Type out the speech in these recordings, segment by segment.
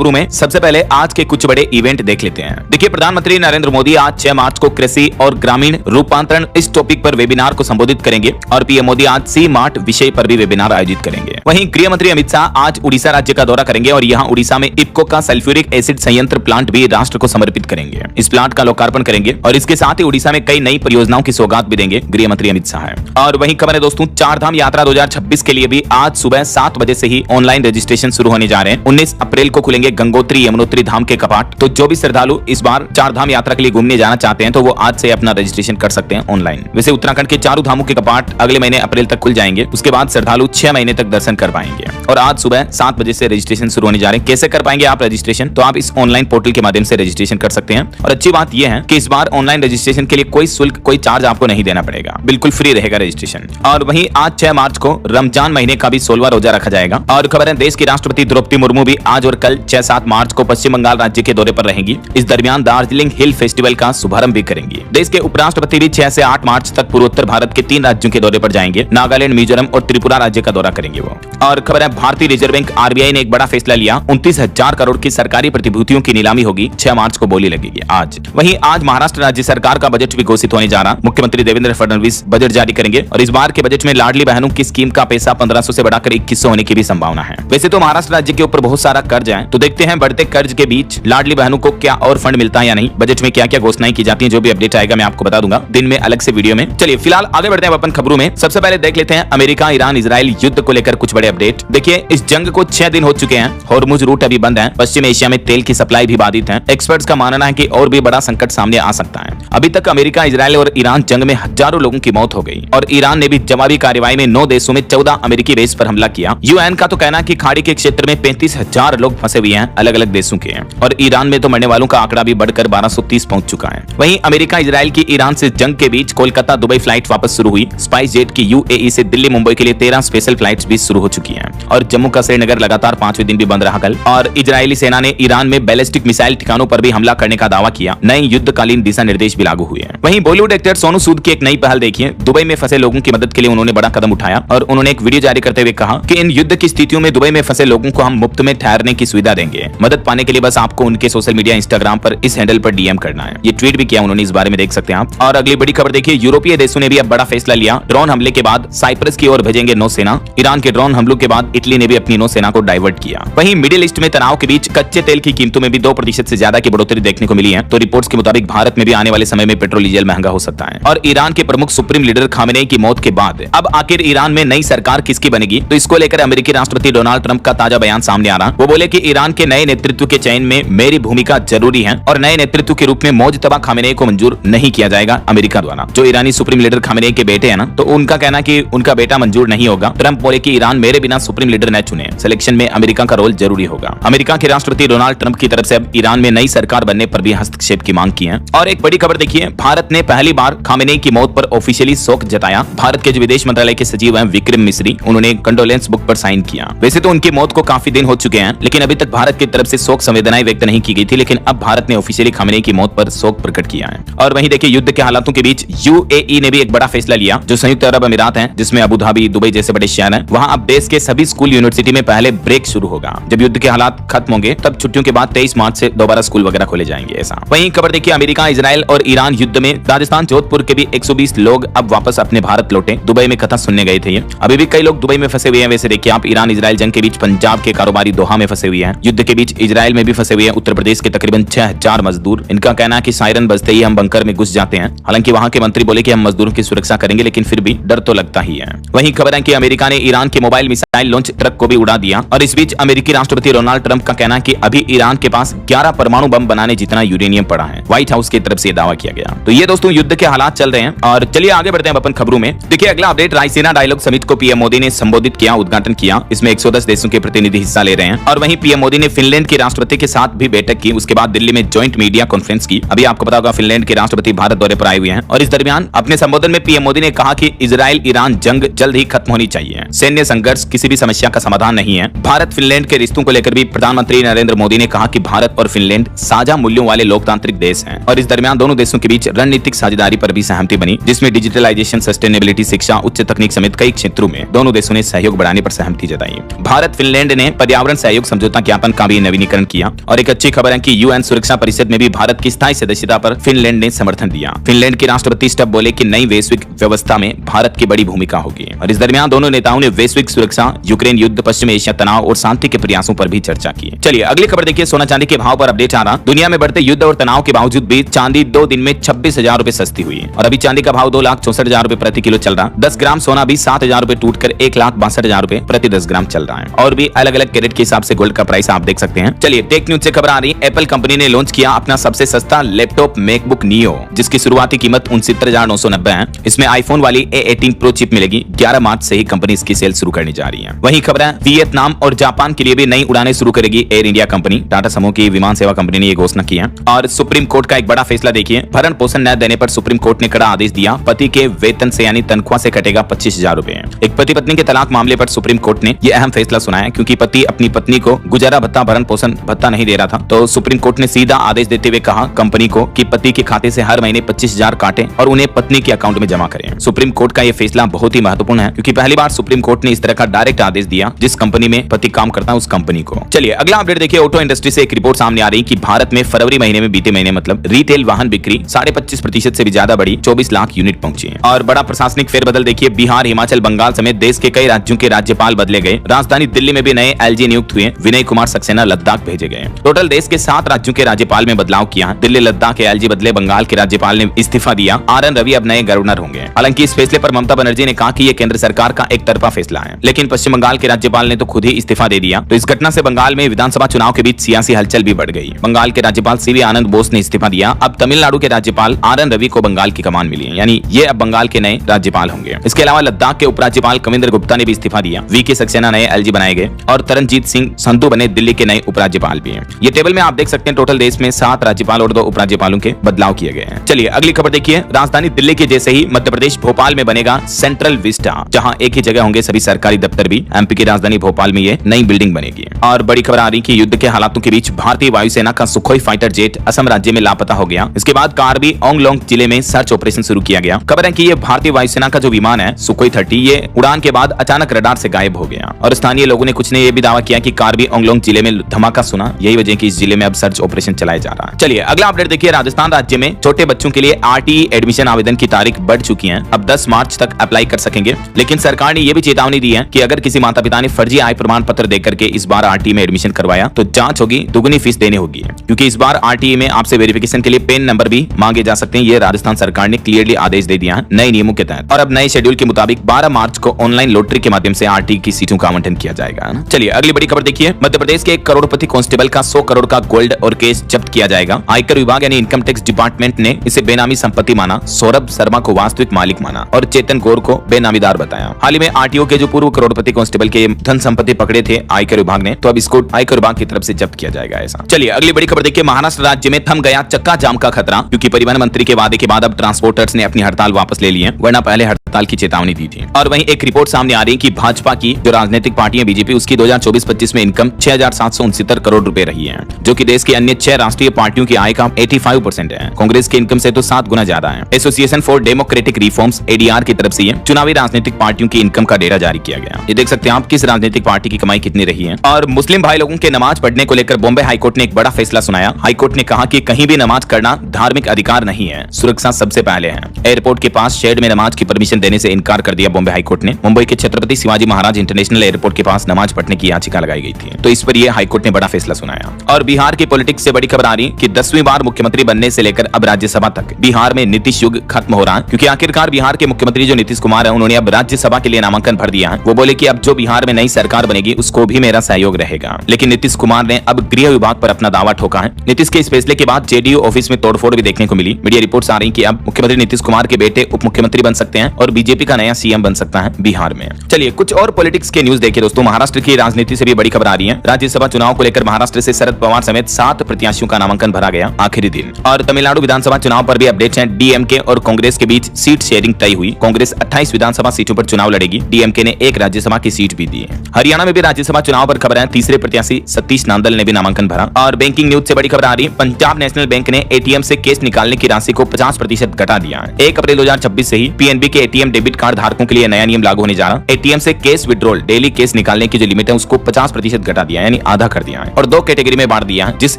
खबरों में सबसे पहले आज के कुछ बड़े इवेंट देख लेते हैं। देखिए, प्रधानमंत्री नरेंद्र मोदी आज 6 मार्च को कृषि और ग्रामीण रूपांतरण इस टॉपिक पर वेबिनार को संबोधित करेंगे और पीएम मोदी आज सी मार्ट विषय पर भी वेबिनार आयोजित करेंगे। वहीं गृह मंत्री अमित शाह आज उड़ीसा राज्य का दौरा करेंगे और यहाँ उड़ीसा में इफ्को का सल्फ्यूरिक एसिड संयंत्र प्लांट भी राष्ट्र को समर्पित करेंगे। इस प्लांट का लोकार्पण करेंगे और इसके साथ ही उड़ीसा में कई नई परियोजनाओं की सौगात भी देंगे गृह मंत्री अमित शाह। और वहीं खबर है दोस्तों, चारधाम यात्रा 2026 के लिए भी आज सुबह 7 बजे से ही ऑनलाइन रजिस्ट्रेशन शुरू होने जा रहे हैं। 19 अप्रैल को खुलेंगे गंगोत्री यमुनोत्री धाम के कपाट। तो जो भी श्रद्धालु इस बार चारधाम यात्रा के लिए घूमने जाना चाहते हैं तो वो आज से अपना रजिस्ट्रेशन कर सकते हैं ऑनलाइन। वैसे उत्तराखंड के चारों धामों के कपाट अगले महीने अप्रैल तक खुल जाएंगे। उसके बाद श्रद्धालु 6 महीने तक दर्शन कर पाएंगे और आज सुबह 7 बजे से रजिस्ट्रेशन शुरू होने जा रहे हैं। कैसे कर पाएंगे आप रजिस्ट्रेशन? तो आप इस ऑनलाइन पोर्टल के माध्यम से रजिस्ट्रेशन कर सकते हैं। और अच्छी बात यह है कि इस बार ऑनलाइन रजिस्ट्रेशन के लिए कोई शुल्क, कोई चार्ज आपको नहीं देना पड़ेगा, बिल्कुल फ्री रहेगा रजिस्ट्रेशन। और वहीं आज 6 मार्च को रमजान महीने का भी 16वां रोजा रखा जाएगा। और खबर है, देश की राष्ट्रपति द्रौपदी मुर्मू भी आज और कल 6-7 मार्च को पश्चिम बंगाल राज्य के दौरे पर रहेंगी। इस दरमियान दार्जिलिंग हिल फेस्टिवल का शुभारंभ भी करेंगी। देश के उपराष्ट्रपति भी 6 से 8 मार्च तक पूर्वोत्तर भारत के 3 राज्यों के दौरे पर जाएंगे। नागालैंड, मिजोरम और त्रिपुरा राज्य का दौरा करेंगे वो। और खबर है, भारतीय रिजर्व बैंक आरबीआई ने एक बड़ा फैसला लिया। 29,000 करोड़ की सरकारी प्रतिभूतियों की नीलामी होगी। 6 मार्च को बोली लगेगी आज। वहीं आज महाराष्ट्र राज्य सरकार का बजट भी घोषित होने जा रहा। मुख्यमंत्री देवेंद्र फडणवीस बजट जारी करेंगे और इस बार के बजट में लाडली बहनों की स्कीम का पैसा 1500 से बढ़ाकर 2100 होने की भी संभावना है। वैसे तो महाराष्ट्र राज्य के ऊपर बहुत सारा कर्ज है, तो देखते हैं बढ़ते कर्ज के बीच लाडली बहनों को क्या और फंड मिलता है या नहीं, बजट में क्या क्या घोषणाएं की जाती हैं। जो भी अपडेट आएगा मैं आपको बता दूंगा दिन में अलग से वीडियो में। चलिए फिलहाल आगे बढ़ते हैं अपन खबरों में। सबसे पहले देख लेते हैं अमेरिका ईरान इजराइल युद्ध को लेकर कुछ बड़े अपडेट। देखिए, इस जंग को 6 दिन हो चुके हैं। हॉर्मुज रूट अभी बंद है। पश्चिम एशिया में तेल की सप्लाई भी बाधित है। एक्सपर्ट्स का मानना है कि और भी बड़ा संकट सामने आ सकता है। अभी तक अमेरिका, इजराइल और ईरान जंग में हजारों लोगों की मौत हो गई और ईरान ने भी जवाबी कार्रवाई में 9 देशों में 14 अमेरिकी बेस पर हमला किया। यूएन का तो कहना है कि खाड़ी के क्षेत्र में 35,000 लोग फंसे हुए हैं, अलग अलग देशों के हैं। और ईरान में तो मरने वालों का आंकड़ा भी बढ़कर 1230 पहुंच चुका है। वहीं अमेरिका इजराइल की ईरान से जंग के बीच कोलकाता दुबई फ्लाइट वापस शुरू हुई। स्पाइस जेट की यूएई से दिल्ली मुंबई के लिए 13 स्पेशल फ्लाइट्स भी शुरू हो चुकी हैं। और जम्मू का श्रीनगर लगातार 5वें दिन भी बंद रहा कल। और इजरायली सेना ने ईरान में बैलिस्टिक मिसाइल ठिकानों पर भी हमला करने का दावा किया। नए युद्धकालीन दिशा निर्देश भी लागू हुए हैं। वहीं बॉलीवुड एक्टर सोनू सूद की एक नई पहल देखिए। दुबई में फंसे लोगों की मदद के लिए उन्होंने बड़ा कदम उठाया और उन्होंने एक वीडियो जारी करते हुए कहा कि इन युद्ध की स्थितियों में दुबई में फंसे लोगों को हम मुफ्त में ठहरने की सुविधा देंगे। मदद पाने के लिए बस आपको उनके सोशल मीडिया इंस्टाग्राम पर इस हैंडल पर डीएम करना है। ये ट्वीट भी किया उन्होंने, इस बारे में देख सकते हैं आप। और अगली बड़ी खबर देखिए, यूरोपीय देशों ने भी अब बड़ा फैसला लिया। ड्रोन हमले के बाद साइप्रस की ओर भेजेंगे नौसेना। ईरान के ड्रोन हमलों के बाद इटली ने भी अपनी नौसेना को डाइवर्ट किया। वहीं मिडिल ईस्ट में तनाव के बीच कच्चे तेल की कीमतों में भी 2% से ज्यादा की बढ़ोतरी देखने को मिली है। तो रिपोर्ट्स के मुताबिक भारत में भी आने वाले समय में पेट्रोल डीजल महंगा हो सकता है। और ईरान के प्रमुख सुप्रीम लीडर खामेनेई की मौत के बाद अब आखिर ईरान में नई सरकार किसकी बनेगी, तो इसको लेकर अमेरिकी राष्ट्रपति डोनाल्ड ट्रंप का ताजा बयान सामने आ रहा। वो बोले कि ईरान के नए नेतृत्व के चयन में मेरी भूमिका जरूरी है और नए नेतृत्व के रूप में मोजतबा खामेनेई को मंजूर नहीं किया जाएगा अमेरिका द्वारा। जो ईरानी सुप्रीम लीडर खामेनेई के बेटे हैं ना, तो उनका कहना कि उनका बेटा मंजूर नहीं होगा। ट्रंप बोले कि ईरान मेरे बिना सुप्रीम लीडर न चुने, सिलेक्शन में अमेरिका का रोल जरूरी होगा। अमेरिका के राष्ट्रपति डोनाल्ड ट्रंप की तरफ से अब ईरान में नई सरकार बनने पर भी हस्तक्षेप की मांग की है। और एक बड़ी खबर देखिए, भारत ने पहली बार खामेनेई की मौत पर ऑफिशियली शोक जताया। भारत के जो विदेश मंत्रालय के सचिव हैं विक्रम मिस्री, उन्होंने कंडोलेंस बुक पर साइन किया। वैसे तो उनकी मौत को काफी दिन हो चुके हैं, लेकिन अभी तक भारत की तरफ से शोक संवेदनाएं व्यक्त नहीं की गई थी। लेकिन अब भारत ने ऑफिशियली खामेनेई की मौत पर शोक प्रकट किया है। और वहीं देखिए, युद्ध के हालातों के बीच यूएई ने भी एक बड़ा फैसला लिया। जो संयुक्त अरब अमीरात हैं, जिसमें अबू धाबी, दुबई जैसे बड़े शहर हैं, वहां अब देश के सभी स्कूल यूनिवर्सिटी में पहले ब्रेक शुरू होगा। जब युद्ध के हालात खत्म होंगे तब छुट्टियों के बाद 23 मार्च से दोबारा स्कूल वगैरह खोले जाएंगे। ऐसा वहीं खबर देखिए, अमेरिका, इजराइल और ईरान युद्ध में राजस्थान जोधपुर के भी 120 लोग अब वापस अपने भारत लौटे। दुबई में कथा सुनने गए थे ये। अभी भी कई लोग दुबई में फंसे हुए हैं। वैसे देखिए आप, ईरान इजराइल जंग के बीच पंजाब के कारोबारी दोहा में फंसे हुए हैं। युद्ध के बीच इजराइल में भी फंसे हुए हैं उत्तर प्रदेश के तकरीबन 6000 मजदूर। इनका कहना है कि सायरन बजते ही हम बंकर में घुस जाते हैं। हालांकि वहां के मंत्री बोले कि हम मजदूरों की सुरक्षा करेंगे, लेकिन फिर भी डर तो लगता ही है। वहीं खबर है कि अमेरिका ने ईरान के मोबाइल मिसाइल लॉन्च ट्रक को भी उड़ा दिया। और इस बीच अमेरिकी राष्ट्रपति डोनाल्ड ट्रंप का कहना है कि अभी ईरान के पास 11 परमाणु बम बनाने जितना यूरेनियम पड़ा है। व्हाइट हाउस की तरफ से दावा किया गया। तो ये दोस्तों युद्ध के हालात चल रहे हैं। और चलिए आगे बढ़ते हैं अपन खबरों में। देखिए अगला अपडेट, रायसीना डायलॉग समिट को पीएम मोदी ने संबोधित किया, उद्घाटन किया। इसमें 110 देशों के प्रतिनिधि हिस्सा ले रहे हैं। और वहीं पीएम मोदी ने फिनलैंड के राष्ट्रपति के साथ भी बैठक की। उसके बाद दिल्ली में ज्वाइंट मीडिया कॉन्फ्रेंस की। अभी आपको पता होगा फिनलैंड के राष्ट्रपति भारत दौरे पर आए हुए हैं। और इस दरमियान अपने संबोधन में पीएम मोदी ने कहा कि इजराइल ईरान जंग जल्द ही खत्म होनी चाहिए। सैन्य संघर्ष किसी भी समस्या का समाधान नहीं है। भारत फिनलैंड के रिश्तों को लेकर भी प्रधानमंत्री नरेंद्र मोदी ने कहा कि भारत और फिनलैंड साझा मूल्यों वाले लोकतांत्रिक देश हैं। और इस दरमियान दोनों देशों के बीच रणनीतिक साझेदारी पर भी सहमति बनी, जिसमें डिजिटलाइजेशन, सस्टेनेबिलिटी, शिक्षा, उच्च तकनीक समेत कई क्षेत्रों में दोनों देशों ने सहयोग बढ़ाने पर सहमति जताई। भारत फिनलैंड ने पर्यावरण सहयोग समझौता ज्ञापन संबंध का भी नवीनीकरण किया। और एक अच्छी खबर है कि यूएन सुरक्षा परिषद में भी भारत की स्थायी सदस्यता पर फिनलैंड ने समर्थन दिया। फिनलैंड के राष्ट्रपति स्टब बोले कि नई वैश्विक व्यवस्था में भारत की बड़ी भूमिका होगी। और इस दरमियान दोनों नेताओं ने वैश्विक सुरक्षा, यूक्रेन युद्ध, पश्चिम एशिया तनाव और शांति के प्रयासों पर भी चर्चा की। चलिए अगली खबर देखिए, सोना चांदी के भाव पर अपडेट आ रहा। दुनिया में बढ़ते युद्ध और तनाव के बावजूद भी चांदी 2 दिन में 26,000 रुपए सस्ती हुई और अभी चांदी का भाव 2,64,000 रुपए प्रति किलो चल रहा। 10 ग्राम सोना भी 7,000 रुपए टूटकर 1,62,000 रुपए प्रति 10 ग्राम चल रहा है। और भी अलग अलग कैरेट के हिसाब से गोल्ड का प्राइस आप देख सकते हैं। चलिए टेक न्यूज से खबर आ रही। एप्पल कंपनी ने लॉन्च किया अपना सबसे सस्ता लैपटॉप मैकबुक नियो, जिसकी शुरुआती कीमत 69,990 है। इसमें आईफोन वाली A18 प्रो चिप मिलेगी। 11 मार्च से ही कंपनी इसकी सेल शुरू करने जा रही है। वहीं खबर है वियतनाम और जापान के लिए भी नई उड़ानें शुरू करेगी एयर इंडिया कंपनी। टाटा समूह की विमान सेवा कंपनी ने यह घोषणा की है। और सुप्रीम कोर्ट का एक बड़ा फैसला देखिए, भरण पोषण न देने पर सुप्रीम कोर्ट ने कड़ा आदेश दिया। पति के वेतन से यानी तनख्वाह से कटेगा 25,000 रुपए। एक पति पत्नी के तलाक मामले पर सुप्रीम कोर्ट ने यह अहम फैसला सुनाया, क्योंकि पति अपनी पत्नी को गुजारा भत्ता, भरण पोषण भत्ता नहीं दे रहा था। तो सुप्रीम कोर्ट ने सीधा आदेश देते हुए कहा कंपनी को कि पति के खाते से हर महीने 25,000 काटें और उन्हें पत्नी के अकाउंट में जमा करें। सुप्रीम कोर्ट का यह फैसला बहुत ही महत्वपूर्ण है, क्योंकि पहली बार सुप्रीम कोर्ट ने इस तरह का डायरेक्ट आदेश दिया जिस कंपनी में पति काम करता है उस कंपनी को। चलिए अगला अपडेट देखिए, ऑटो इंडस्ट्री से एक रिपोर्ट सामने आ रही कि भारत में फरवरी महीने में बीते महीने मतलब रिटेल वाहन बिक्री 25.5% से भी ज्यादा बढ़ी, 24 लाख यूनिट पहुंची। और बड़ा प्रशासनिक फेरबदल देखिए, बिहार, हिमाचल, बंगाल समेत देश के कई राज्यों के राज्यपाल बदले गए। राजधानी दिल्ली में भी नए एलजी नियुक्त हुए। विनय कुमार सक्सेना लद्दाख भेजे गए। टोटल देश के 7 राज्यों के राज्यपाल में बदलाव किया। दिल्ली, लद्दाख के एलजी बदले, बंगाल के राज्यपाल ने इस्तीफा दिया। RN रवि अब नए गवर्नर होंगे। हालांकि इस फैसले पर ममता बनर्जी ने कहा कि यह केंद्र सरकार का एक तरफा फैसला है, लेकिन पश्चिम बंगाल के राज्यपाल ने तो खुद ही इस्तीफा दे दिया। तो इस घटना से बंगाल में विधानसभा चुनाव के बीच सियासी हलचल भी बढ़ गई। बंगाल के राज्यपाल CV आनंद बोस ने इस्तीफा दिया। अब तमिलनाडु के राज्यपाल RN रवि को बंगाल की कमान मिली है, यानी ये अब बंगाल के नए राज्यपाल होंगे। इसके अलावा लद्दाख के उपराज्यपाल कविंद्र गुप्ता ने भी इस्तीफा दिया। VK सक्सेना नए LG बनाए गए और तरनजीत सिंह संधू बने दिल्ली के नए उपराज्यपाल भी हैं। ये टेबल में आप देख सकते हैं टोटल देश में 7 राज्यपाल और 2 उपराज्यपालों के बदलाव किए गए हैं। चलिए अगली खबर देखिए, राजधानी दिल्ली के जैसे ही मध्य प्रदेश भोपाल में बनेगा सेंट्रल विस्टा, जहां एक ही जगह होंगे सभी सरकारी दफ्तर भी। MP की राजधानी भोपाल में ये नई बिल्डिंग बनेगी। और बड़ी खबर आ रही कि युद्ध के हालातों के बीच भारतीय वायुसेना का सुखोई फाइटर जेट असम राज्य में लापता हो गया। इसके बाद कार्बी आंगलोंग जिले में सर्च ऑपरेशन शुरू किया गया। खबर है कि ये भारतीय वायुसेना का जो विमान है सुखोई 30, ये उड़ान के बाद अचानक रडार से गायब हो गया। और स्थानीय लोगों ने कुछ ने यह भी दावा किया कि कार्बी आंगलोंग जिले में धमाका सुना, यही वजह कि इस जिले में अब सर्च ऑपरेशन चलाया जा रहा है। चलिए अगला अपडेट देखिए, राजस्थान राज्य में छोटे बच्चों के लिए RTE एडमिशन आवेदन की तारीख बढ़ चुकी है। अब 10 मार्च तक अप्लाई कर सकेंगे, लेकिन सरकार ने यह भी चेतावनी दी है कि अगर किसी माता पिता ने फर्जी आय प्रमाण पत्र देकर के इस बार RTE में एडमिशन करवाया तो जांच होगी, दुगनी फीस देनी होगी, क्योंकि इस बार RTE में आपसे वेरिफिकेशन के लिए पेन नंबर भी मांगे जा सकते हैं। ये राजस्थान सरकार ने क्लियरली आदेश दे दिया है नए नियमों के तहत। और अब नए शेड्यूल के मुताबिक 12 मार्च को ऑनलाइन लॉटरी के माध्यम से RTE की सीटों का आवंटन किया जाएगा। चलिए अगली बड़ी खबर देखिए, मध्य प्रदेश के एक करोड़पति कांस्टेबल का 100 करोड़ का गोल्ड और केस जब्त किया जाएगा। आयकर विभाग यानी इनकम टैक्स डिपार्टमेंट ने इसे बेनामी संपत्ति माना। सौरभ शर्मा को वास्तविक मालिक माना और चेतन गौर को बेनामीदार बताया। हाल ही में RTO के जो पूर्व करोड़पति कांस्टेबल के धन संपत्ति पकड़े थे आयकर विभाग ने, तो अब इसको आयकर विभाग की तरफ से जब्त किया जाएगा ऐसा। चलिए अगली बड़ी खबर देखिए, महाराष्ट्र राज्य में थम गया चक्का जाम का खतरा, क्योंकि परिवहन मंत्री के वादे के बाद अब ट्रांसपोर्टर्स ने अपनी हड़ताल वापस ले ली है, वरना पहले हड़ताल की चेतावनी दी थी। और वहीं एक रिपोर्ट सामने आ रही है कि भाजपा की जो राजनीतिक पार्टी है बीजेपी, उसकी 2024-25 में इनकम 6,769 करोड़ रुपए रही है, जो कि देश की अन्य 6 राष्ट्रीय पार्टियों की आय का 85% है। कांग्रेस के इनकम से तो 7 गुना ज्यादा है। Association for democratic reforms ADR की तरफ से चुनावी राजनीतिक पार्टियों की इनकम का डेटा जारी किया गया। ये देख सकते हैं आप किस राजनीतिक पार्टी की कमाई कितनी रही है। और मुस्लिम भाई लोगों के नमाज पढ़ने को लेकर बॉम्बे हाईकोर्ट ने एक बड़ा फैसला सुनाया। हाईकोर्ट ने कहा कि कहीं भी नमाज करना धार्मिक अधिकार नहीं है, सुरक्षा सबसे पहले है। एयरपोर्ट के पास शेड में नमाज की परमिशन देने से इनकार कर दिया बॉम्बे हाईकोर्ट ने। मुंबई के छत्रपति शिवाजी महाराज इंटरनेशनल एयरपोर्ट के पास नमाज पढ़ने की याचिका लगाई गई थी, तो इस पर यह हाईकोर्ट ने बड़ा फैसला सुनाया। और बिहार की पॉलिटिक्स से बड़ी खबर आ रही कि 10वीं बार मुख्यमंत्री बनने से लेकर अब राज्यसभा तक बिहार में नीतीश युग खत्म हो रहा है, क्योंकि आखिरकार बिहार के मुख्यमंत्री जो नीतीश कुमार है उन्होंने अब राज्यसभा के लिए नामांकन भर दिया है। वो बोले कि अब जो बिहार में नई सरकार बनेगी उसको भी मेरा सहयोग रहेगा। लेकिन नीतीश कुमार ने अब गृह विभाग पर अपना दावा ठोका है। नीतीश के इस फैसले के बाद JDU ऑफिस में तोड़फोड़ भी देखने को मिली। मीडिया रिपोर्ट्स आ रही कि अब मुख्यमंत्री नीतीश कुमार के बेटे उप मुख्यमंत्री बन सकते हैं और बीजेपी का नया CM बन सकता है बिहार में। चलिए कुछ और पॉलिटिक्स के न्यूज देखिए दोस्तों। महाराष्ट्र की राजनीति से भी बड़ी खबर आ रही है। राज्यसभा चुनाव को लेकर महाराष्ट्र से शरद पवार समेत 7 प्रत्याशियों का नामांकन भरा गया आखिरी दिन। और तमिलनाडु विधानसभा चुनाव पर भी अपडेट्स हैं। DMK और कांग्रेस के बीच सीट शेयरिंग तय हुई। कांग्रेस 28 विधानसभा सीटों पर चुनाव लड़ेगी। DMK ने 1 राज्यसभा की सीट भी दी है। हरियाणा में भी राज्यसभा चुनाव पर खबर है। तीसरे प्रत्याशी सतीश नांदल ने भी नामांकन भरा। और बैंकिंग न्यूज से बड़ी खबर आ रही है। पंजाब नेशनल बैंक ने ATM से कैश निकालने की राशि को 50% घटा दिया है। 1 अप्रैल 2026 से ही PNB के ATM एटीएम डेबिट कार्ड धारकों के लिए नया नियम लागू होने जा रहा है। एटीएम से कैश विड्रॉल डेली कैश निकालने की जो लिमिट है उसको 50% घटा दिया है, यानी आधा कर दिया है। और दो कैटेगरी में बांट दिया है। जिस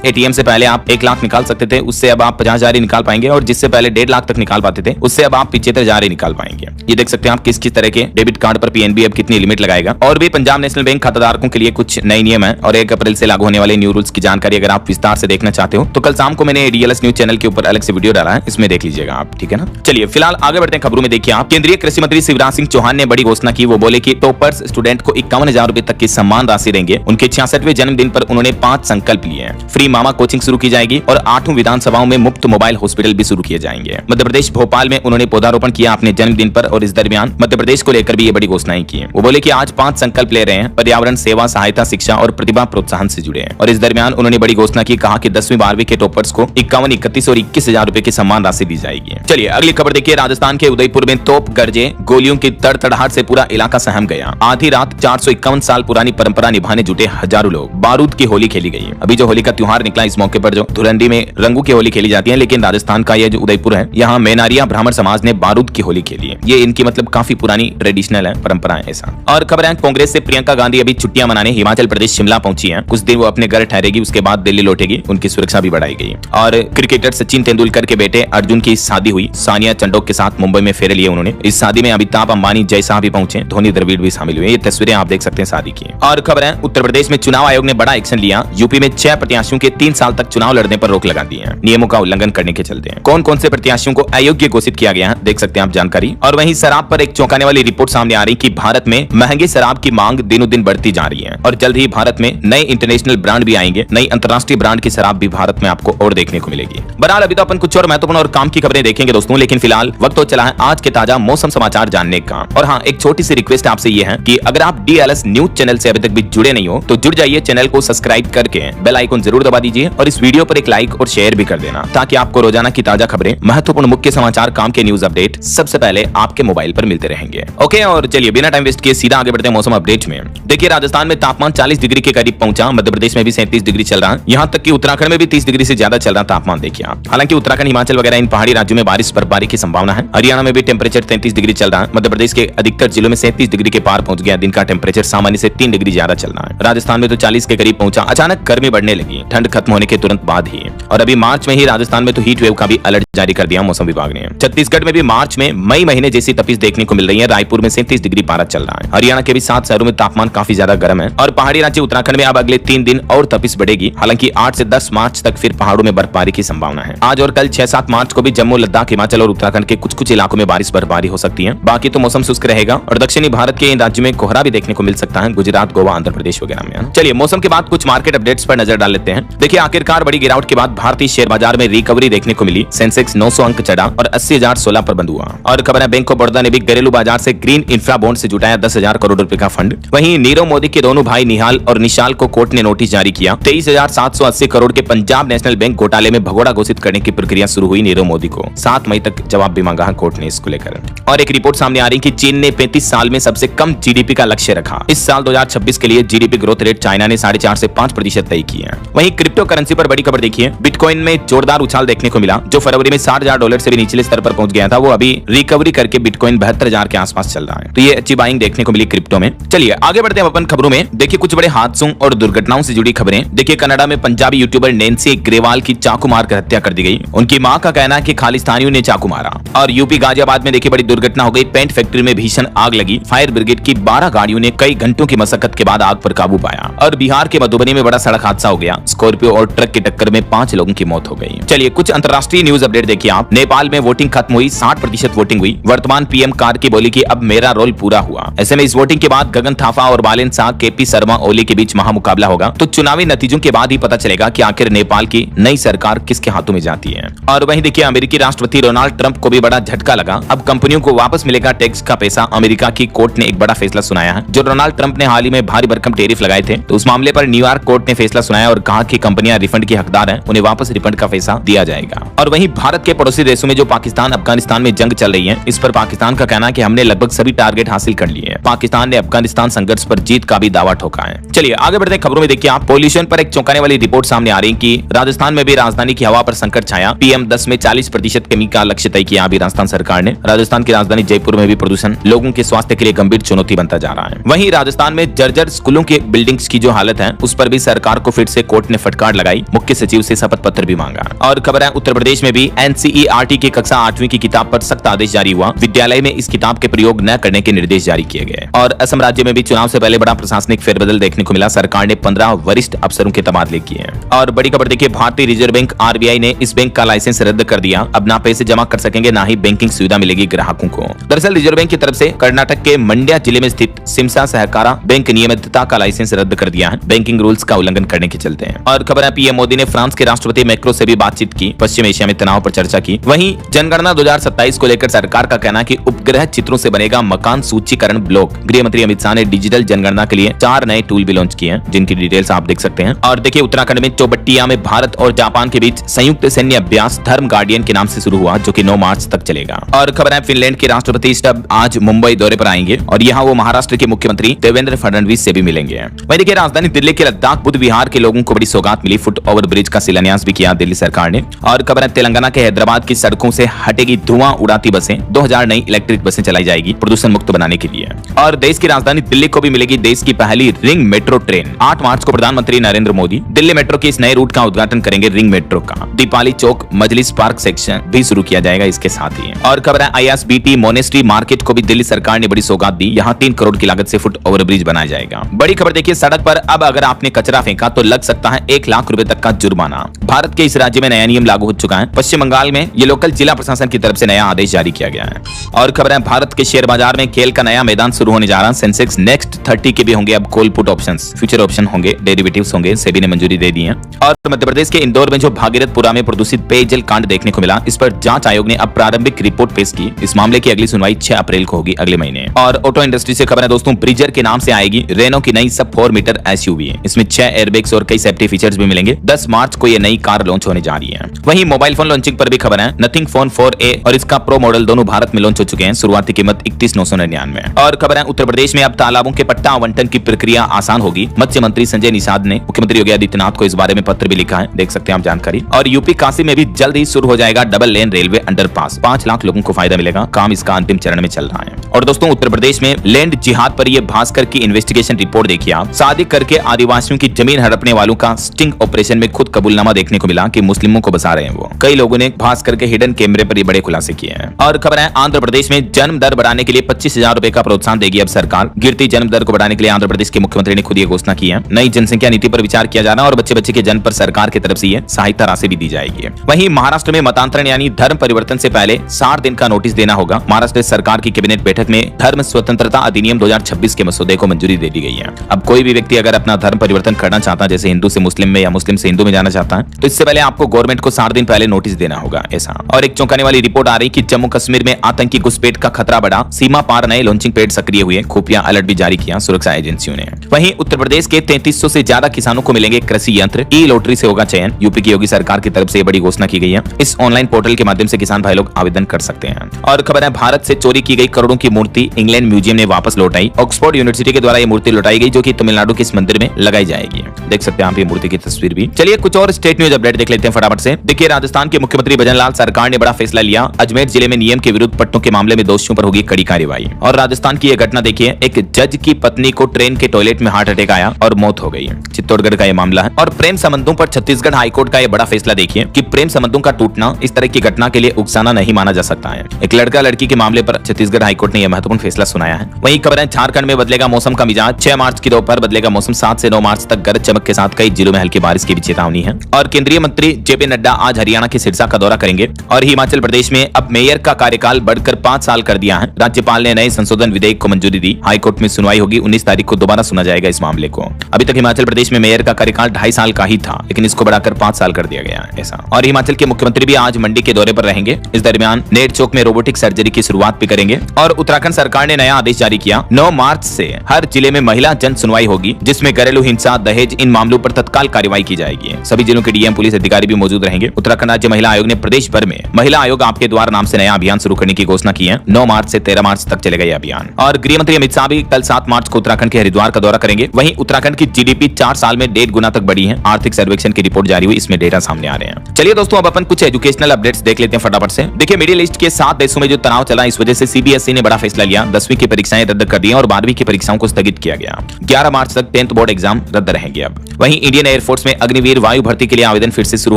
एटीएम से पहले आप 1 लाख निकाल सकते थे उससे अब आप 50,000 ही निकाल पाएंगे, और जिससे पहले 1.5 लाख तक निकाल पाते थे उससे अब आप 75,000 ही निकाल पाएंगे। ये देख सकते हैं आप किस किस तरह के डेबिट कार्ड पर पीएनबी अब कितनी लिमिट लगाएगा। और भी पंजाब नेशनल बैंक खाताधारकों के लिए कुछ नए नियम है और 1 अप्रैल से लागू होने वाले न्यू रूल्स की जानकारी अगर आप विस्तार से देखना चाहते हो तो कल शाम को मैंने एडीएलएस न्यूज चैनल के ऊपर अलग से वीडियो डाला है, इसमें देख लीजिएगा आप, ठीक है ना। चलिए फिलहाल आगे बढ़ते हैं खबरों में। देखिए आप, केंद्रीय कृषि मंत्री शिवराज सिंह चौहान ने बड़ी घोषणा की। वो बोले कि टॉपर्स स्टूडेंट को 51,000 रुपए तक की सम्मान राशि देंगे। उनके 66वें जन्मदिन पर उन्होंने 5 संकल्प लिए हैं। फ्री मामा कोचिंग शुरू की जाएगी और 8 विधानसभाओं में मुफ्त मोबाइल हॉस्पिटल भी शुरू किए जाएंगे। मध्य प्रदेश भोपाल में उन्होंने पौधारोपण किया अपने जन्मदिन पर, और इस दरमियान मध्य प्रदेश को लेकर भी ये बड़ी घोषणाएं की हैं। वो बोले कि आज 5 संकल्प ले रहे हैं, पर्यावरण, सेवा, सहायता, शिक्षा और प्रतिभा प्रोत्साहन से जुड़े हैं। और इस दरमियान उन्होंने बड़ी घोषणा की, कहा कि 10वीं 12वीं के टॉपर्स को 51, 31 और 21,000 रुपए की सम्मान राशि दी जाएगी। चलिए अगली खबर देखिए। राजस्थान के उदयपुर में तोप गरजे, गोलियों की तड़तड़ाहट से पूरा इलाका सहम गया। आधी रात 451 साल पुरानी परंपरा निभाने जुटे हजारों लोग। बारूद की होली खेली गई। अभी जो होली का त्योहार निकला, इस मौके पर जो धुरंडी में रंगों की होली खेली जाती है, लेकिन राजस्थान का यह जो उदयपुर है, यहाँ मेनारिया ब्राह्मण समाज ने बारूद की होली खेली है। ये इनकी मतलब काफी पुरानी ट्रेडिशनल है, परंपरा है ऐसा। और खबर है कांग्रेस से प्रियंका गांधी अभी छुट्टियां मनाने हिमाचल प्रदेश शिमला पहुंची हैं। कुछ दिन वो अपने घर ठहरेगी, उसके बाद दिल्ली लौटेगी। उनकी सुरक्षा भी बढ़ाई गई। और क्रिकेटर सचिन तेंदुलकर के बेटे अर्जुन की शादी हुई। सानिया चंडोक के साथ मुंबई में फेरे लिए उन्होंने। इस शादी में अमिताभ अंबानी, जय शाह भी पहुंचे, धोनी, द्रविड़ भी शामिल हुए। ये तस्वीरें आप देख सकते हैं शादी की। और खबर है उत्तर प्रदेश में चुनाव आयोग ने बड़ा एक्शन लिया। यूपी में 6 प्रत्याशियों के 3 साल तक चुनाव लड़ने पर रोक लगा दी है, नियमों का उल्लंघन करने के चलते। कौन कौन से प्रत्याशियों को अयोग्य घोषित किया गया है, देख सकते हैं आप जानकारी। और वहीं शराब पर एक चौंकाने वाली रिपोर्ट सामने आ रही कि भारत में महंगे शराब की मांग दिनों दिन बढ़ती जा रही है और जल्द ही भारत में नए इंटरनेशनल ब्रांड भी आएंगे। नई अंतर्राष्ट्रीय ब्रांड की शराब भी भारत में आपको और देखने को मिलेगी। बहरहाल अभी तो अपन कुछ और महत्वपूर्ण और काम की खबरें देखेंगे दोस्तों, लेकिन फिलहाल वक्त तो चला है आज के ताजा मौसम समाचार जानने का। और हाँ, एक छोटी सी रिक्वेस्ट आपसे ये है कि अगर आप डीएलएस न्यूज चैनल से अभी तक भी जुड़े नहीं हो तो जुड़ जाइए, चैनल को सब्सक्राइब करके बेल आइकन जरूर दबा दीजिए और इस वीडियो पर एक लाइक और शेयर भी कर देना, ताकि आपको रोजाना की ताजा खबरें, महत्वपूर्ण मुख्य समाचार, काम के न्यूज अपडेट सबसे पहले आपके मोबाइल पर मिलते रहेंगे। ओके, और चलिए बिना टाइम वेस्ट किए सीधा आगे बढ़ते हैं मौसम अपडेट में। देखिए राजस्थान में तापमान 40 डिग्री के करीब पहुंचा। मध्य प्रदेश में भी 37 डिग्री चल रहा है। यहाँ तक कि उत्तराखंड में भी 30 डिग्री से ज्यादा चल रहा तापमान देखिए आप। हालांकि उत्तराखंड, हिमाचल वगैरह इन पहाड़ी राज्यों में बारिश बर्फबारी की संभावना है। हरियाणा में भी टेम्परेचर 33 डिग्री चल रहा है। मध्य प्रदेश के अधिकतर जिलों में 37 डिग्री के पार पहुंच गया। दिन का टेम्परेचर सामान्य से 3 डिग्री ज्यादा चल रहा है। राजस्थान में तो 40 के करीब पहुंचा। अचानक गर्मी बढ़ने लगी ठंड खत्म होने के तुरंत बाद ही। और अभी मार्च में ही राजस्थान में तो हीट वेव का भी अलर्ट जारी कर दिया मौसम विभाग ने। छत्तीसगढ़ में भी मार्च में मई महीने जैसी तपिश देखने को मिल रही है। रायपुर में 37 डिग्री पारा चल रहा है। हरियाणा के भी 7 शहरों में तापमान काफी ज्यादा गर्म है। और पहाड़ी राज्य उत्तराखंड में अब अगले 3 दिन और तपिश बढ़ेगी। हालांकि 8 से 10 मार्च तक फिर पहाड़ों में बर्फबारी की संभावना है। आज और कल 6-7 मार्च को भी जम्मू, लद्दाख, हिमाचल और उत्तराखंड के कुछ इलाकों में बारिश बर्फबारी हो सकती है। बाकी तो मौसम शुष्क रहेगा और दक्षिणी भारत के इन राज्यों में कोहरा भी देखने को मिल सकता है, गुजरात, गोवा, आंध्र प्रदेश वगैरह में। चलिए मौसम के बाद कुछ मार्केट अपडेट्स पर नजर डाल लेते हैं। देखिए आखिरकार बड़ी गिरावट के बाद भारतीय शेयर बाजार में रिकवरी देखने को मिली। सेंसेक्स 900 अंक चढ़ा और 80,016 पर बंद हुआ। और खबर है बैंक ऑफ बड़ौदा ने भी घरेलू बाजार से ग्रीन इंफ्रा बॉन्ड से जुटाया 10,000 करोड़ रुपए का फंड। वहीं नीरव मोदी के दोनों भाई निहाल और निशाल को कोर्ट ने नोटिस जारी किया। 23,780 करोड़ के पंजाब नेशनल बैंक घोटाले में भगोड़ा घोषित करने की प्रक्रिया शुरू हुई। नीरव मोदी को 7 मई तक जवाब भी मांगा है कोर्ट ने इसको लेकर। और एक रिपोर्ट सामने आ रही कि चीन ने 35 साल में सबसे कम जीडीपी का लक्ष्य रखा। इस साल 2026 के लिए जीडीपी ग्रोथ रेट चाइना ने 4.5 से 5% तय की है। वहीं क्रिप्टो करेंसी पर बड़ी खबर देखिए। बिटकॉइन में जोरदार उछाल देखने को मिला। जो फरवरी में $60,000 से भी निचले स्तर पर पहुंच गया था, वो अभी रिकवरी करके बिटकॉइन 72,000 के आसपास चल रहा है। तो ये अच्छी बाइंग देखने को मिली क्रिप्टो में। चलिए आगे बढ़ते हैं अपन खबरों में। देखिए कुछ बड़े हादसों और दुर्घटनाओं से जुड़ी खबरें। देखिए कनाडा में पंजाबी यूट्यूबर नैन्सी ग्रेवाल की चाकू मारकर हत्या कर दी गई। उनकी मां का कहना है कि खालिस्तानियों ने चाकू मारा। और यूपी गाजियाबाद में देखिए बड़ी दुर्घटना हो गई। पेंट फैक्ट्री में भीषण आग लगी। फायर ब्रिगेड की 12 गाड़ियों ने कई घंटों की मशक्कत के बाद आग पर काबू पाया। और बिहार के मधुबनी में बड़ा सड़क हादसा हो गया। स्कॉर्पियो और ट्रक की टक्कर में 5 लोगों की मौत हो गई। चलिए कुछ अंतर्राष्ट्रीय न्यूज अपडेट देखिए आप। नेपाल में वोटिंग खत्म हुई। 60% वोटिंग हुई। वर्तमान पीएम कार्की बोली कि अब मेरा रोल पूरा हुआ। ऐसे में इस वोटिंग के बाद गगन थापा और बालेन शाह, केपी शर्मा ओली के बीच महामुकाबला होगा। तो चुनावी नतीजों के बाद ही पता चलेगा कि आखिर नेपाल की नई सरकार किसके हाथों में जाती है। और वहीं देखिए अमेरिकी राष्ट्रपति डोनाल्ड ट्रंप को भी बड़ा झटका लगा। अब कंपनियों को वापस मिलेगा टैक्स का पैसा। अमेरिका की कोर्ट ने एक बड़ा फैसला सुनाया है। जो डोनाल्ड ट्रंप ने हाल ही में भारी भरकम टैरिफ लगाए थे, तो उस मामले पर न्यूयॉर्क कोर्ट ने फैसला सुनाया और कहा कि कंपनियां रिफंड की हकदार हैं, उन्हें वापस रिफंड का पैसा दिया जाएगा। और वहीं भारत के पड़ोसी देशों में जो पाकिस्तान अफगानिस्तान में जंग चल रही है, इस पर पाकिस्तान का कहना है कि हमने लगभग सभी टारगेट हासिल कर लिए हैं। पाकिस्तान ने अफगानिस्तान संघर्ष पर जीत का भी दावा ठोका है। चलिए आगे बढ़ते हैं खबरों में। देखिए आप पॉल्यूशन पर एक चौंकाने वाली रिपोर्ट सामने आ रही कि राजस्थान में भी राजधानी की हवा पर संकट छाया। PM10 में 40% कमी का लक्ष्य तय किया अभी राजस्थान सरकार ने। राजस्थान राजस्थान की राजधानी जयपुर में भी प्रदूषण लोगों के स्वास्थ्य के लिए गंभीर चुनौती बनता जा रहा है। वहीं राजस्थान में जर्जर स्कूलों के बिल्डिंग्स की जो हालत है उस पर भी सरकार को फिर से कोर्ट ने फटकार लगाई, मुख्य सचिव से शपथ पत्र भी मांगा। और खबर है उत्तर प्रदेश में भी एनसीईआरटी की कक्षा 8वीं की किताब पर सख्त आदेश जारी हुआ, विद्यालय में इस किताब के प्रयोग न करने के निर्देश जारी किए गए। और असम राज्य में भी चुनाव से पहले बड़ा प्रशासनिक फेरबदल देखने को मिला, सरकार ने 15 वरिष्ठ अफसरों के तबादले किए। और बड़ी खबर देखिए, भारतीय रिजर्व बैंक आरबीआई ने इस बैंक का लाइसेंस रद्द कर दिया, अब ना पैसे जमा कर सकेंगे ना ही बैंकिंग सुविधा मिलेगी ग्राहकों को। दरअसल रिजर्व बैंक की तरफ से कर्नाटक के मंड्या जिले में स्थित सिमसा सहकारा बैंक नियमितता का लाइसेंस रद्द कर दिया है, बैंकिंग रूल्स का उल्लंघन करने के चलते हैं। और खबर है पीएम मोदी ने फ्रांस के राष्ट्रपति मैक्रो से भी बातचीत की, पश्चिम एशिया में तनाव पर चर्चा की। वहीं जनगणना 2027 को लेकर सरकार का कहना है कि उपग्रह चित्रों से बनेगा मकान सूचीकरण ब्लॉक। गृह मंत्री अमित शाह ने डिजिटल जनगणना के लिए 4 नए टूल भी लॉन्च किए हैं, जिनकी डिटेल्स आप देख सकते हैं। और देखिए उत्तराखंड में चौबट्टिया में भारत और जापान के बीच संयुक्त सैन्य अभ्यास धर्म गार्डियन के नाम से शुरू हुआ, जो कि 9 मार्च तक चलेगा। और खबर है फिनलैंड के राष्ट्रपति स्टब आज मुंबई दौरे पर आएंगे और यहाँ वो महाराष्ट्र के मुख्यमंत्री देवेंद्र फडणवीस से भी मिलेंगे। वहीं देखिए राजधानी दिल्ली के लद्दाख बुद्ध विहार के लोगों को बड़ी सौगात मिली, फुट ओवर ब्रिज का शिलान्यास भी किया दिल्ली सरकार ने। और खबर है तेलंगाना के हैदराबाद की सड़कों से हटेगी धुआं उड़ाती बसें, 2000 नई इलेक्ट्रिक बसें चलाई जाएगी प्रदूषण मुक्त बनाने के लिए। और देश की राजधानी दिल्ली को भी मिलेगी देश की पहली रिंग मेट्रो ट्रेन। 8 मार्च को प्रधानमंत्री नरेंद्र मोदी दिल्ली मेट्रो के इस नए रूट का उद्घाटन करेंगे, रिंग मेट्रो का। दीपाली चौक मजलिस पार्क सेक्शन भी शुरू किया जाएगा इसके साथ ही। और खबर है आईएसबीटी मोनेस्ट्री मार्केट को भी दिल्ली सरकार ने बड़ी सौगात दी, यहाँ 3 करोड़ की लागत से फुट ओवर ब्रिज बनाया जाएगा। बड़ी खबर देखिए, सड़क पर अब अगर आपने कचरा फेंका तो लग सकता है 1 लाख रुपए तक का जुर्माना। भारत के इस राज्य में नया नियम लागू हो चुका है, पश्चिम बंगाल में ये लोकल जिला प्रशासन की तरफ से नया आदेश जारी किया गया है। और खबर है भारत के शेयर बाजार में खेल का नया मैदान शुरू होने जा रहा है, सेंसेक्स नेक्स्ट 30 के भी होंगे अब call put options, future option होंगे, डेरिवेटिव्स होंगे, सेबी ने मंजूरी दे दी है। और मध्य प्रदेश के इंदौर में जो भागीरथपुरा में प्रदूषित पेयजल कांड देखने को मिला, इस पर जांच आयोग ने अब प्रारंभिक रिपोर्ट पेश की। इस मामले की अगली सुनवाई 6 अप्रैल को होगी, अगले महीने। और ऑटो इंडस्ट्री से खबर है दोस्तों, ब्रिजर के नाम से आएगी रेनो की नई सब 4 मीटर एसयूवी, इसमें 6 एयरबैग्स और कई सेफ्टी फीचर्स भी मिलेंगे। 10 मार्च को ये नई कार लॉन्च होने जा रही है। वहीं मोबाइल फोन लॉन्चिंग पर भी खबर है, नथिंग फोन 4A और इसका प्रो मॉडल दोनों भारत में लॉन्च हो चुके हैं, शुरुआती कीमत 31,999। और खबर है उत्तर प्रदेश में अब तालाबों के पट्टा आवंटन की प्रक्रिया आसान होगी, मत्स्य मंत्री संजय निषाद ने मुख्यमंत्री योगी आदित्यनाथ को इस बारे में पत्र भी लिखा है, देख सकते हैं आप जानकारी। और यूपी काशी में भी जल्द ही शुरू हो जाएगा double lane railway underpass, 5 lakh लोगों को फायदा मिलेगा, काम इसका अंतिम चरण में चल रहा है। और दोस्तों उत्तर प्रदेश में लैंड जिहाद पर ये भास्कर की इन्वेस्टिगेशन रिपोर्ट देखिए आप, शादी करके आदिवासियों की जमीन हड़पने वालों का स्टिंग ऑपरेशन में खुद कबूलनामा देखने को मिला कि मुस्लिमों को बसा रहे हैं वो। कई लोगों ने भास्कर के हिडन कैमरे पर ये बड़े खुलासे किए हैं। और खबर है आंध्र प्रदेश में जन्म दर बढ़ाने के लिए 25,000 रुपए का प्रोत्साहन देगी अब सरकार। गिरती जन्म दर को बढ़ाने के लिए आंध्र प्रदेश के मुख्यमंत्री ने खुद ये घोषणा की है। नई जनसंख्या नीति पर विचार किया जा रहा है और बच्चे के जन्म पर सरकार की तरफ से ये सहायता राशि भी दी जाएगी। वहीं महाराष्ट्र में मतांतरण यानी धर्म परिवर्तन से पहले 60 दिन का नोटिस देना होगा। महाराष्ट्र सरकार की कैबिनेट बैठक में धर्म स्वतंत्रता अधिनियम 2026 के मसौदे को मंजूरी दे दी गई है। अब कोई भी व्यक्ति अगर अपना धर्म परिवर्तन करना चाहता है, जैसे हिंदू से मुस्लिम में या मुस्लिम से हिंदू में जाना चाहता है, तो इससे पहले आपको गवर्नमेंट को 60 दिन पहले नोटिस देना होगा ऐसा। और एक चौंकाने वाली रिपोर्ट आ रही कि जम्मू कश्मीर में आतंकी घुसपैठ का खतरा बढ़ा, सीमा पार नए लॉन्चिंग पैड सक्रिय हुए, खुफिया अलर्ट भी जारी किया सुरक्षा एजेंसियों ने। वहीं उत्तर प्रदेश के 3300 से ज्यादा किसानों को मिलेंगे कृषि यंत्र, ई लॉटरी से होगा चयन, यूपी की योगी सरकार की तरफ से बड़ी घोषणा की गई है। इस ऑनलाइन पोर्टल के माध्यम से किसान भाई लोग आवेदन कर सकते हैं। और खबर है भारत से चोरी की गई करोड़ों की मूर्ति इंग्लैंड म्यूजियम ने वापस लौटाई। ऑक्सफोर्ड यूनिवर्सिटी के द्वारा ये मूर्ति लौटाई गई, जो कि तमिलनाडु के इस मंदिर में लगाई जाएगी, देख सकते हैं आप ये मूर्ति की तस्वीर भी। चलिए कुछ और स्टेट न्यूज अपडेट देख लेते हैं फटाफट से। देखिए राजस्थान के मुख्यमंत्री भजनलाल सरकार ने बड़ा फैसला लिया, अजमेर जिले में नियम के विरुद्ध पट्टों के मामले में दोषियों पर होगी कड़ी कार्रवाई। और राजस्थान की यह घटना देखिए, एक जज की पत्नी को ट्रेन के टॉयलेट में हार्ट अटैक आया और मौत हो गई, चित्तौड़गढ़ का यह मामला है। और प्रेम संबंधों पर छत्तीसगढ़ हाईकोर्ट का यह बड़ा फैसला देखिए कि प्रेम संबंधों का टूटना इस तरह की घटना के लिए उकसाना नहीं माना जा सकता है। एक लड़का लड़की के मामले पर छत्तीसगढ़ हाईकोर्ट ने यह महत्वपूर्ण फैसला सुनाया है। वहीं खबर है झारखंड में बदलेगा मौसम का मिजाज, 6 मार्च की दोपहर बदलेगा मौसम, 7 से 9 मार्च तक गरज चमक के साथ कई जिलों में हल्की बारिश की भी चेतावनी है। और केंद्रीय मंत्री जेपी नड्डा आज हरियाणा के सिरसा का दौरा करेंगे। और हिमाचल प्रदेश में अब मेयर का कार्यकाल बढ़कर 5 साल कर दिया है, राज्यपाल ने नए संशोधन विधेयक को मंजूरी दी। हाईकोर्ट में सुनवाई होगी, 19 तारीख को दोबारा सुना जाएगा इस मामले को। अभी तक हिमाचल प्रदेश में मेयर का कार्यकाल 2.5 साल का ही था, लेकिन इसको बढ़ाकर 5 साल कर दिया गया ऐसा। और हिमाचल के मुख्यमंत्री भी आज मंडी के दौरे पर रहेंगे। इस दरमियान नेट चौक में रोबोटिक सर्जरी की शुरुआत भी करेंगे। और उत्तराखंड सरकार ने नया आदेश जारी किया, 9 मार्च से हर जिले में महिला जन सुनवाई होगी, जिसमें घरेलू हिंसा, दहेज, इन मामलों पर तत्काल कार्रवाई की जाएगी। सभी जिलों के डीएम पुलिस अधिकारी भी मौजूद रहेंगे। उत्तराखंड राज्य महिला आयोग ने प्रदेश भर में महिला आयोग आपके द्वार नाम से नया अभियान शुरू करने की घोषणा की है। 9 मार्च से 13 मार्च तक चलेगा यह अभियान। और गृह मंत्री अमित शाह भी कल 7 मार्च को उत्तराखंड के हरिद्वार का दौरा करेंगे। वहीं उत्तराखंड की जीडीपी 4 साल में 1.5 गुना तक बढ़ी है, आर्थिक सर्वेक्षण की रिपोर्ट जारी हुई, इसमें डेटा सामने आ रहे हैं। चलिए दोस्तों अब अपन कुछ एजुकेशनल अपडेट्स देख लेते हैं फटाफट से। देखिए मिडिल ईस्ट के 7 देशों में जो जो तनाव चला, इस वजह से सीबीएसई ने बड़ा फैसला लिया। 10वीं की परीक्षाएं रद्द कर दी और 12वीं की परीक्षाओं को स्थगित किया गया। 11 मार्च तक 10th बोर्ड एग्जाम रद्द रहेंगे। अब वहीं इंडियन एयरफोर्स में अग्निवीर वायु भर्ती के लिए आवेदन फिर से शुरू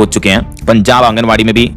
हो चुके हैं। पंजाब आंगनबाड़ी में भी